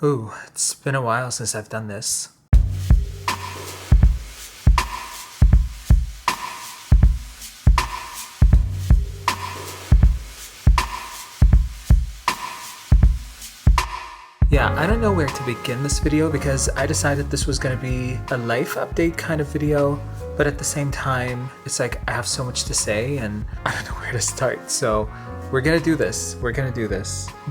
Ooh, it's been a while since I've done this. Yeah, I don't know where to begin this video because I decided this was going to be a life update kind of video, but at the same time, it's like I have so much to say and I don't know where to start. So we're going to do this.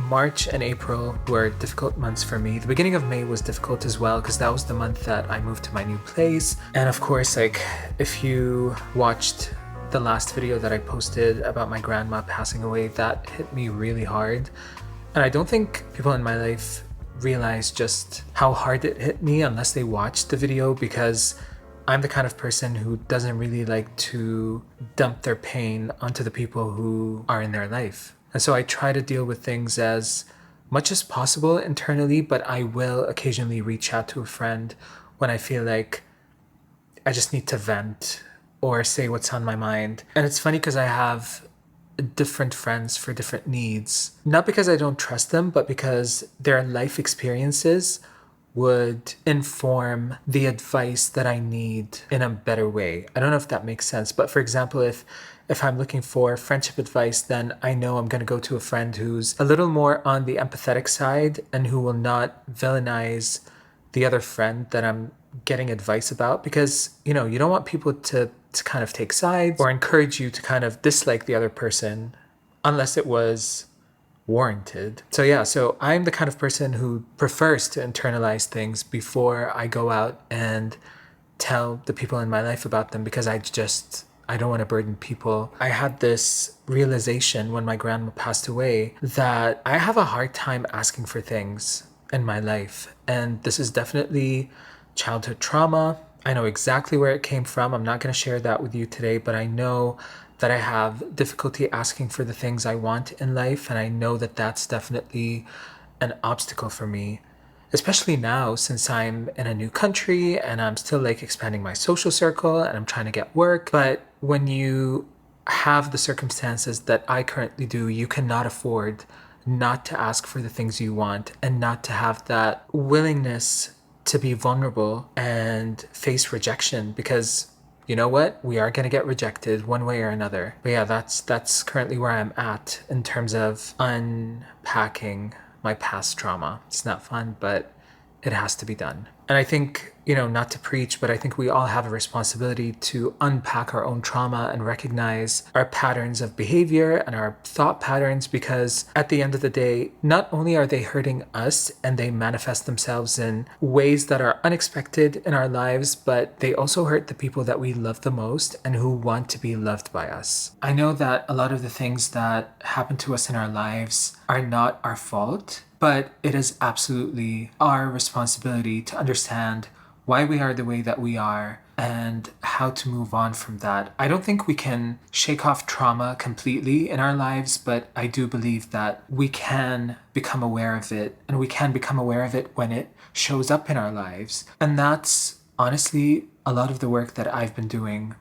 March and April were difficult months for me. The beginning of May was difficult as well because that was the month that I moved to my new place. And of course, like if you watched the last video that I posted about my grandma passing away, that hit me really hard. And I don't think people in my life realize just how hard it hit me unless they watched the video, because I'm the kind of person who doesn't really like to dump their pain onto the people who are in their life. And so I try to deal with things as much as possible internally, but I will occasionally reach out to a friend when I feel like I just need to vent or say what's on my mind. And it's funny because I have different friends for different needs, not because I don't trust them, but because their life experiences would inform the advice that I need in a better way. I don't know if that makes sense, but for example, if I'm looking for friendship advice, then I know I'm going to go to a friend who's a little more on the empathetic side and who will not villainize the other friend that I'm getting advice about, because you don't want people to kind of take sides or encourage you to kind of dislike the other person unless it was warranted. So I'm the kind of person who prefers to internalize things before I go out and tell the people in my life about them, because I don't want to burden people. I had this realization when my grandma passed away that I have a hard time asking for things in my life, and this is definitely childhood trauma. I know exactly where it came from. I'm not going to share that with you today, but I know that I have difficulty asking for the things I want in life, and I know that that's definitely an obstacle for me, especially now since I'm in a new country and I'm still like expanding my social circle and I'm trying to get work. But when you have the circumstances that I currently do, you cannot afford not to ask for the things you want and not to have that willingness to be vulnerable and face rejection, because you know what? We are going to get rejected one way or another. But yeah, that's currently where I'm at in terms of unpacking my past trauma. It's not fun, but it has to be done. And I think, not to preach, but I think we all have a responsibility to unpack our own trauma and recognize our patterns of behavior and our thought patterns, because at the end of the day, not only are they hurting us and they manifest themselves in ways that are unexpected in our lives, but they also hurt the people that we love the most and who want to be loved by us. I know that a lot of the things that happen to us in our lives are not our fault, but it is absolutely our responsibility to understand why we are the way that we are and how to move on from that. I don't think we can shake off trauma completely in our lives, but I do believe that we can become aware of it, and we can become aware of it when it shows up in our lives. And that's honestly a lot of the work that I've been doing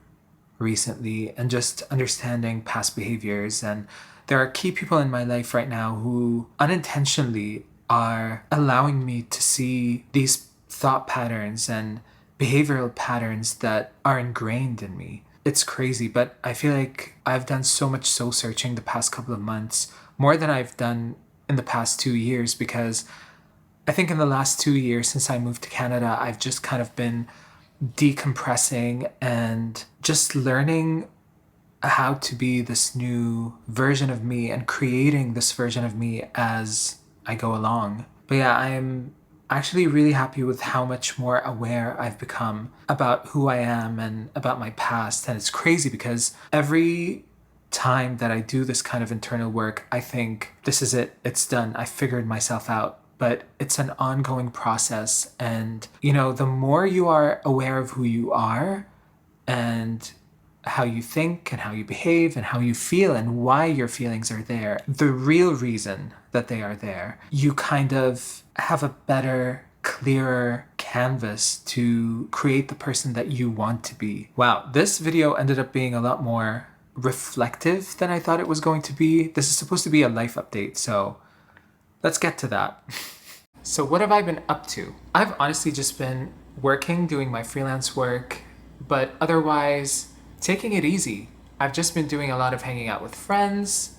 recently, and just understanding past behaviors. And there are key people in my life right now who unintentionally are allowing me to see these thought patterns and behavioral patterns that are ingrained in me. It's crazy, but I feel like I've done so much soul searching the past couple of months, more than I've done in the past 2 years, because I think in the last 2 years since I moved to Canada, I've just kind of been decompressing and just learning how to be this new version of me and creating this version of me as I go along. But yeah, I'm actually really happy with how much more aware I've become about who I am and about my past. And it's crazy because every time that I do this kind of internal work, I think this is it, it's done, I figured myself out. But it's an ongoing process. And, the more you are aware of who you are and how you think and how you behave and how you feel and why your feelings are there, the real reason that they are there, you kind of have a better, clearer canvas to create the person that you want to be. Wow, this video ended up being a lot more reflective than I thought it was going to be. This is supposed to be a life update, so let's get to that. So what have I been up to? I've honestly just been working, doing my freelance work, but otherwise taking it easy. I've just been doing a lot of hanging out with friends.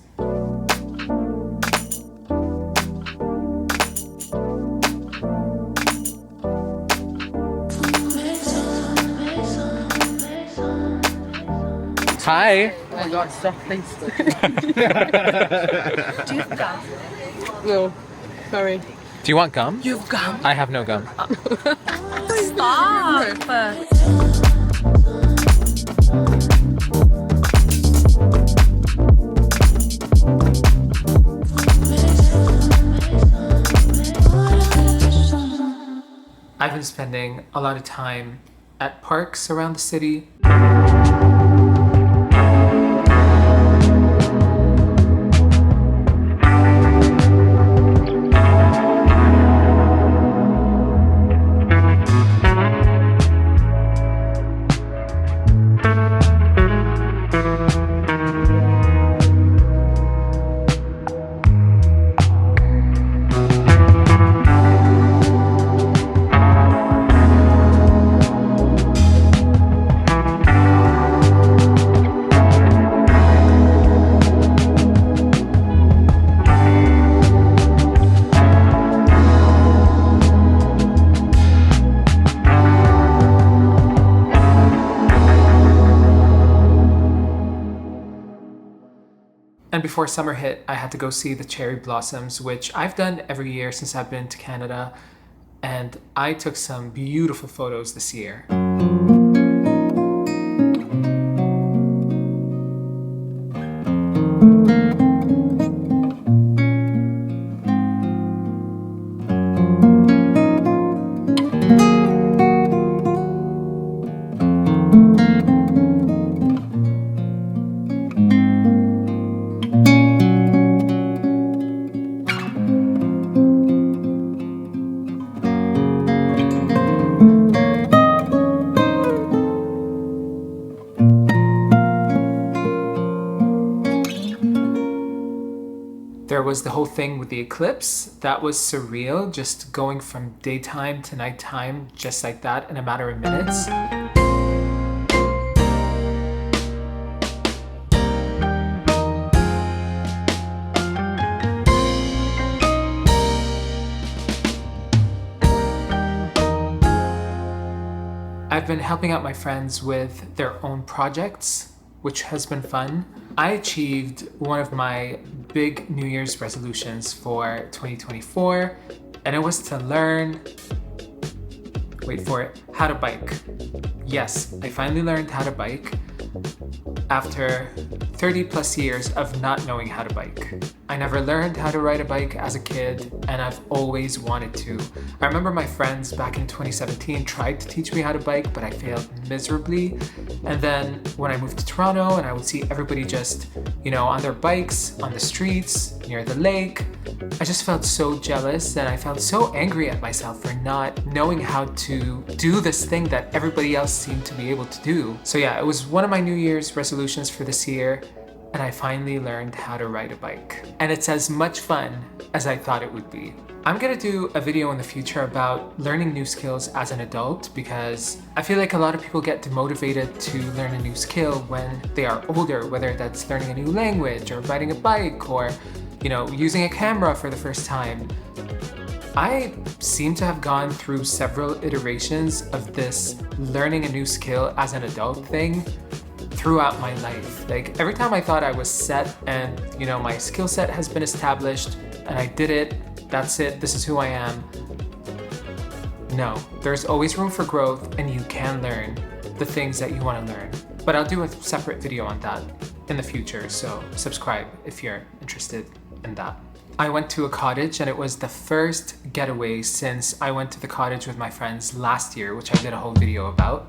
Hi. I got stuff, please. Do you have gum? No, sorry. Do you want gum? You have gum? I have no gum. Stop! I've been spending a lot of time at parks around the city. And before summer hit, I had to go see the cherry blossoms, which I've done every year since I've been to Canada. And I took some beautiful photos this year. There was the whole thing with the eclipse. That was surreal, just going from daytime to nighttime, just like that in a matter of minutes. I've been helping out my friends with their own projects, which has been fun. I achieved one of my big New Year's resolutions for 2024, and it was to learn, wait for it, how to bike. Yes, I finally learned how to bike after 30 plus years of not knowing how to bike. I never learned how to ride a bike as a kid, and I've always wanted to. I remember my friends back in 2017 tried to teach me how to bike, but I failed miserably. And then when I moved to Toronto and I would see everybody just, on their bikes, on the streets, near the lake, I just felt so jealous and I felt so angry at myself for not knowing how to do this thing that everybody else seemed to be able to do. So yeah, it was one of my New Year's resolutions for this year, and I finally learned how to ride a bike. And it's as much fun as I thought it would be. I'm gonna do a video in the future about learning new skills as an adult, because I feel like a lot of people get demotivated to learn a new skill when they are older, whether that's learning a new language or riding a bike or, using a camera for the first time. I seem to have gone through several iterations of this learning a new skill as an adult thing throughout my life. Like every time I thought I was set and, my skill set has been established and I did it, that's it, this is who I am. No, there's always room for growth and you can learn the things that you want to learn. But I'll do a separate video on that in the future, so subscribe if you're interested in that. I went to a cottage and it was the first getaway since I went to the cottage with my friends last year, which I did a whole video about.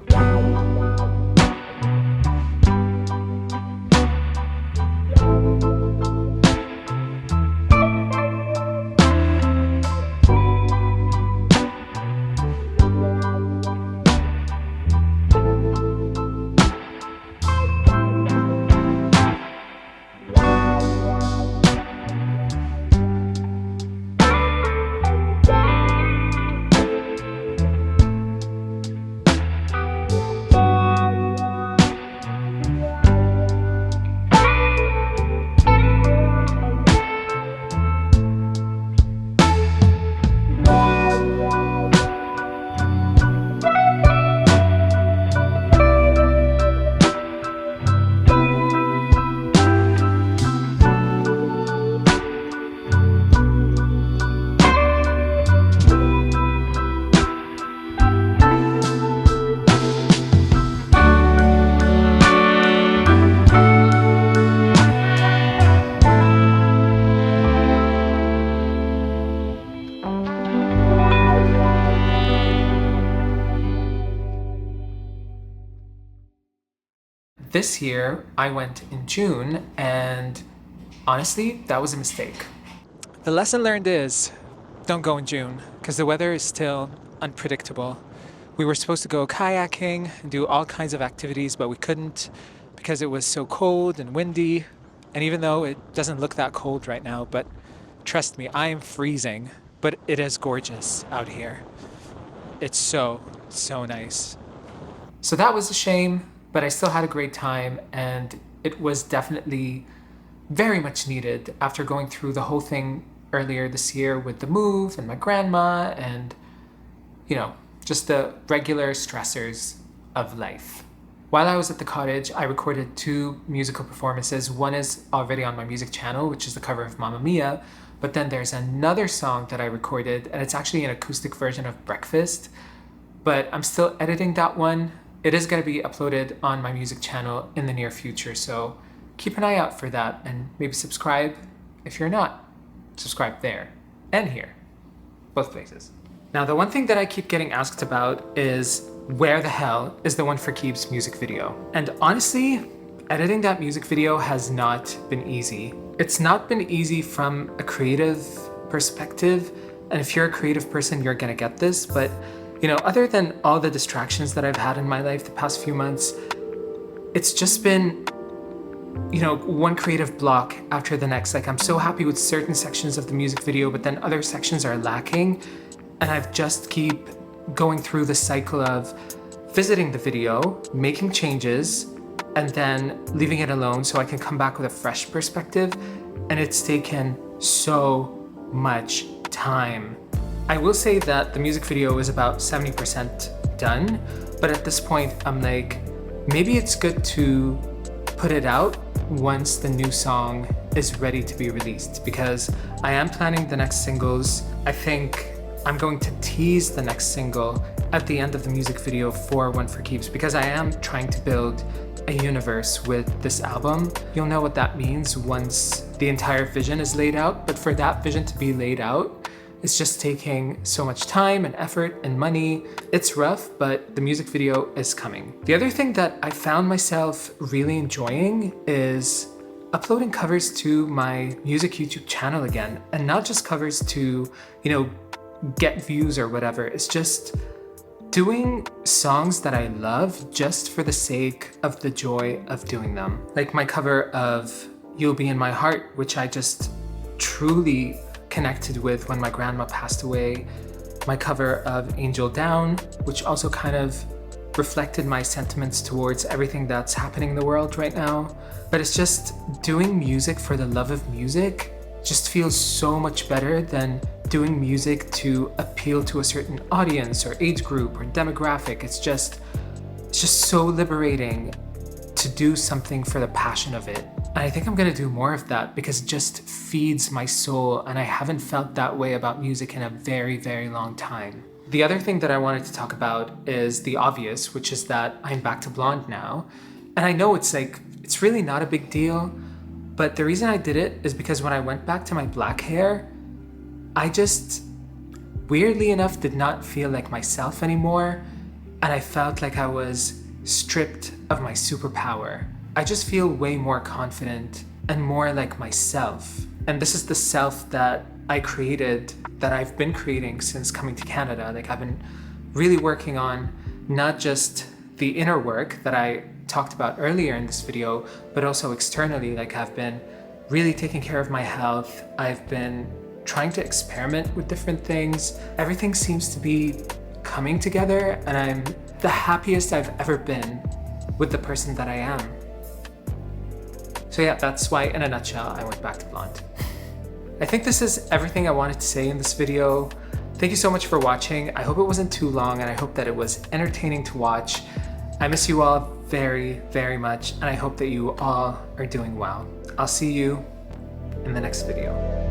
This year, I went in June, and honestly, that was a mistake. The lesson learned is don't go in June because the weather is still unpredictable. We were supposed to go kayaking and do all kinds of activities, but we couldn't because it was so cold and windy. And even though it doesn't look that cold right now, but trust me, I am freezing, but it is gorgeous out here. It's so, so nice. So that was a shame, but I still had a great time, and it was definitely very much needed after going through the whole thing earlier this year with the move and my grandma and, just the regular stressors of life. While I was at the cottage, I recorded 2 musical performances. One is already on my music channel, which is the cover of Mamma Mia, but then there's another song that I recorded, and it's actually an acoustic version of Breakfast, but I'm still editing that one. It is going to be uploaded on my music channel in the near future, so keep an eye out for that, and maybe subscribe. If you're not, subscribe there and here, both places. Now, the one thing that I keep getting asked about is where the hell is the One for Keeps music video? And honestly, editing that music video has not been easy. It's not been easy from a creative perspective, and if you're a creative person, you're gonna get this, but other than all the distractions that I've had in my life the past few months, it's just been one creative block after the next. Like, I'm so happy with certain sections of the music video, but then other sections are lacking. And I've just keep going through the cycle of visiting the video, making changes, and then leaving it alone so I can come back with a fresh perspective. And it's taken so much time. I will say that the music video is about 70% done, but at this point, I'm like, maybe it's good to put it out once the new song is ready to be released, because I am planning the next singles. I think I'm going to tease the next single at the end of the music video for One for Keeps, because I am trying to build a universe with this album. You'll know what that means once the entire vision is laid out, but for that vision to be laid out, it's just taking so much time and effort and money. It's rough, but the music video is coming. The other thing that I found myself really enjoying is uploading covers to my music YouTube channel again, and not just covers to, get views or whatever. It's just doing songs that I love just for the sake of the joy of doing them. Like my cover of You'll Be in My Heart, which I just truly connected with when my grandma passed away. My cover of Angel Down, which also kind of reflected my sentiments towards everything that's happening in the world right now. But it's just doing music for the love of music just feels so much better than doing music to appeal to a certain audience or age group or demographic. It's just so liberating to do something for the passion of it. And I think I'm gonna do more of that because it just feeds my soul, and I haven't felt that way about music in a very, very long time. The other thing that I wanted to talk about is the obvious, which is that I'm back to blonde now. And I know it's really not a big deal, but the reason I did it is because when I went back to my black hair, I just, weirdly enough, did not feel like myself anymore, and I felt like I was stripped of my superpower. I just feel way more confident and more like myself. And this is the self that I created, that I've been creating since coming to Canada. Like, I've been really working on not just the inner work that I talked about earlier in this video, but also externally. Like, I've been really taking care of my health. I've been trying to experiment with different things. Everything seems to be coming together, and I'm the happiest I've ever been with the person that I am. So yeah, that's why, in a nutshell, I went back to blonde. I think this is everything I wanted to say in this video. Thank you so much for watching. I hope it wasn't too long, and I hope that it was entertaining to watch. I miss you all very, very much, and I hope that you all are doing well. I'll see you in the next video.